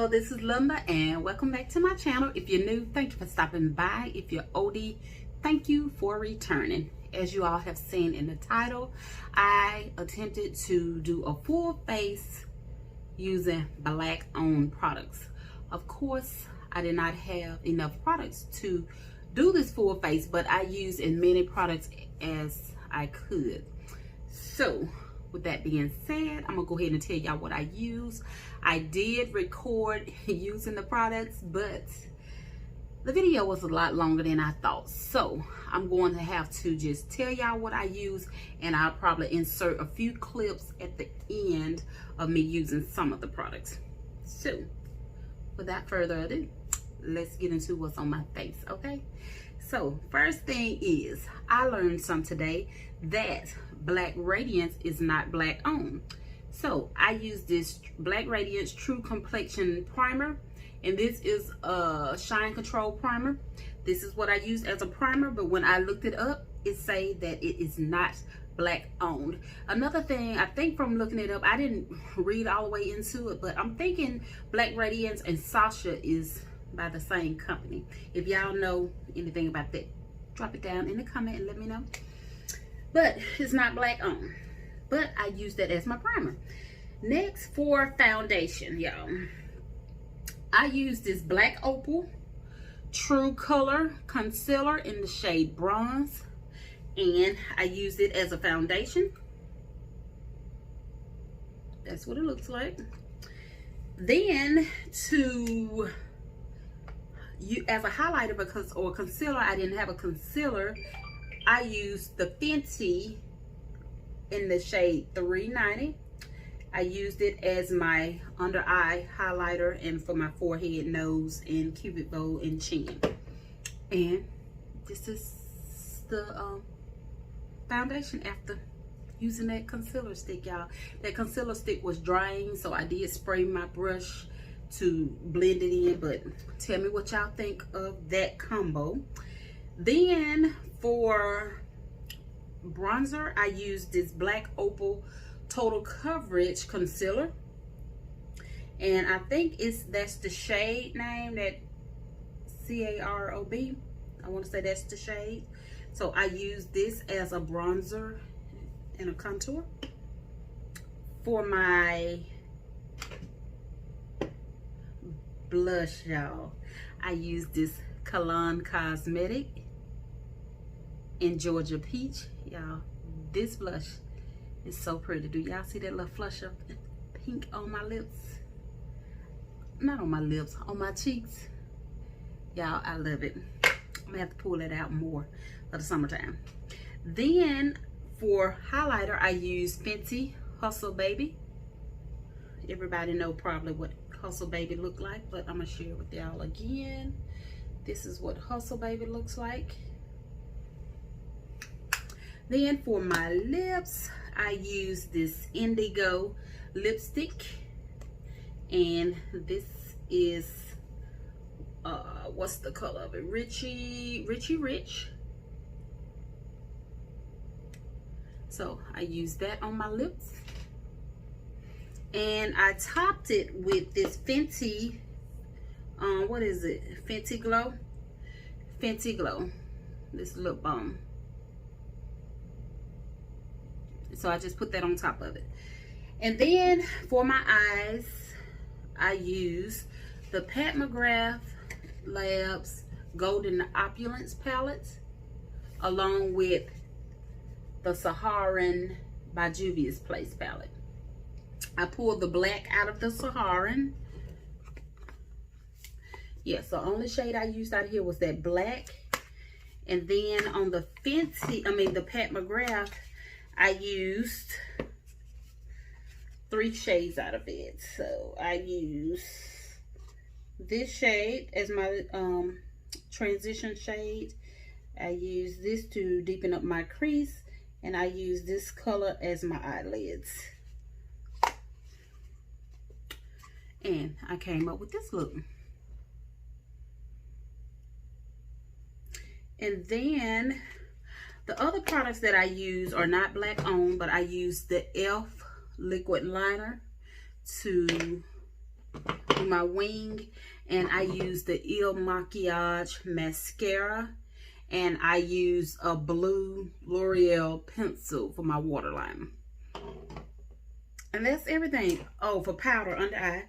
Hello, this is Linda and welcome back to my channel. If you're new, thank you for stopping by. If you're oldie, thank you for returning. As you all have seen in the title, I attempted to do a full face using black owned products. Of course, I did not have enough products to do this full face, but I used as many products as I could. So with that being said, I'm gonna go ahead and tell y'all what I use. I did record using the products, but the video was a lot longer than I thought. So I'm going to have to just tell y'all what I use, and I'll probably insert a few clips at the end of me using some of the products. So without further ado, let's get into what's on my face, okay? So first thing is, I learned some today that Black Radiance is not black owned. So I use this Black Radiance True Complexion Primer, and this is a shine control primer. This is what I use as a primer, but when I looked it up, it say that it is not black owned. Another thing, I think from looking it up, I didn't read all the way into it, but I'm thinking Black Radiance and Sasha is by the same company. If y'all know anything about that, drop it down in the comment and let me know. But it's not black owned, but I use that as my primer. Next, for foundation, y'all, I use this Black Opal True Color Concealer in the shade Bronze, and I use it as a foundation. That's what it looks like. Then to you as a highlighter, because or concealer, I didn't have a concealer, I used the Fenty in the shade 390. I used it as my under eye highlighter and for my forehead, nose, and cupid bow and chin. And this is the foundation after using that concealer stick, y'all. That concealer stick was drying, so I did spray my brush to blend it in, but tell me what y'all think of that combo. Then for bronzer, I used this Black Opal Total Coverage Concealer, and I think that's the shade name, that CAROB. I want to say that's the shade. So I use this as a bronzer and a contour. For my blush, y'all, I use this Cologne Cosmetic in Georgia Peach. Y'all, this blush is so pretty. Do y'all see that little flush of pink on my lips? Not on my lips, on my cheeks. Y'all, I love it. I'm gonna have to pull it out more for the summertime. Then for highlighter, I use Fenty Hustle Baby. Everybody know probably what Hustle Baby look like, but I'm gonna share it with y'all again. This is what Hustle Baby looks like. Then for my lips, I use this Indigo lipstick, and this is what's the color of it? Richie Rich. So I use that on my lips, and I topped it with this Fenty what is it? Fenty Glow, this lip balm. So I just put that on top of it. And then for my eyes, I use the Pat McGrath Labs Golden Opulence palette, along with the Saharan by Juvia's Place palette. I pulled the black out of the Saharan. Yeah, so only shade I used out here was that black. And then on the the Pat McGrath, I used 3 shades out of it. So I use this shade as my transition shade. I use this to deepen up my crease, and I use this color as my eyelids. And I came up with this look. And then the other products that I use are not black owned, but I use the e.l.f. liquid liner to do my wing. And I use the Il Makiage mascara. And I use a blue L'Oreal pencil for my waterline. And that's everything. Oh, for powder under eye,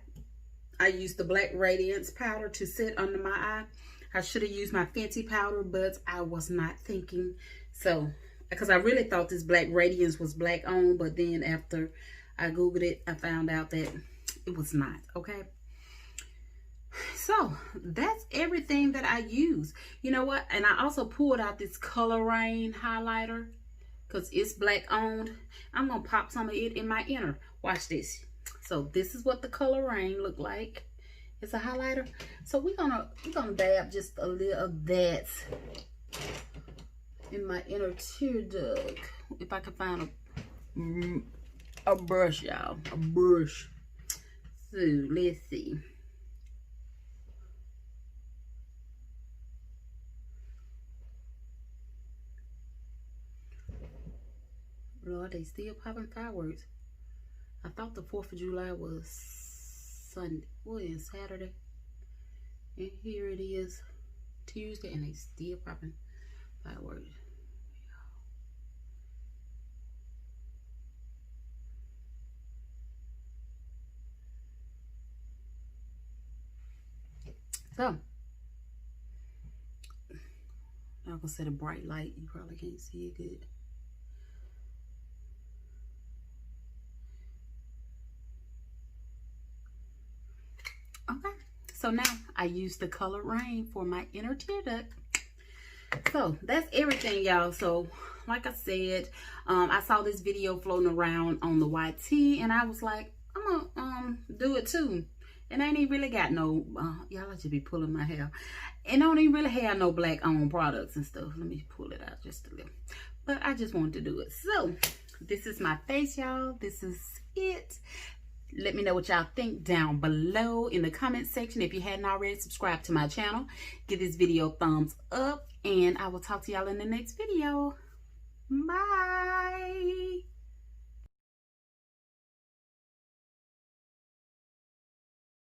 I use the Black Radiance powder to sit under my eye. I should have used my Fenty powder, but I was not thinking. So, because I really thought this Black Radiance was black on, but then after I Googled it, I found out that it was not, okay? So, that's everything that I use. You know what? And I also pulled out this Color Rain highlighter because it's black owned. I'm going to pop some of it in my inner. Watch this. So, this is what the Color Rain look like. It's a highlighter. So, we're gonna dab just a little of that in my inner tear duct. If I can find a brush, y'all. A brush. So, let's see. Lord, they still popping fireworks. I thought the 4th of July was Sunday. What is Saturday? And here it is, Tuesday, and they still popping fireworks. So, I'm gonna set a bright light. You probably can't see it good. Okay, so now I use the Color Rain for my inner tear duct. So that's everything, y'all. So like I said, I saw this video floating around on the YT, and I was like, I'm gonna do it too. And I ain't even really got no, y'all should be pulling my hair. And I don't even really have no black owned products and stuff. Let me pull it out just a little. But I just wanted to do it. So this is my face, y'all. This is it. Let me know what y'all think down below in the comment section. If you hadn't already, subscribe to my channel. Give this video a thumbs up. And I will talk to y'all in the next video. Bye.